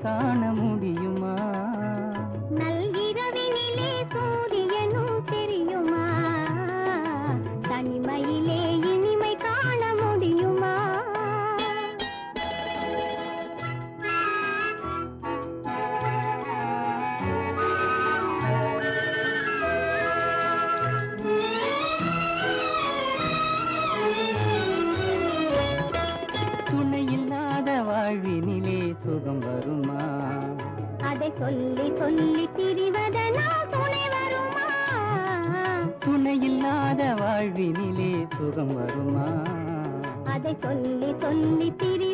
காண முடியுமா? நல்கிரவினிலே சூரியனும் தெரியுமா? தனிமையிலே இனிமை காண முடியுமா? துணையில்லாத வாழ்வினிலே சுகம் வருமா? அதை சொல்லி சொல்லி திரிவதனால் துணை வருமா? துணையில்லாத வாழ்வினிலே சுகம் வருமா? அதை சொல்லி சொல்லி திரி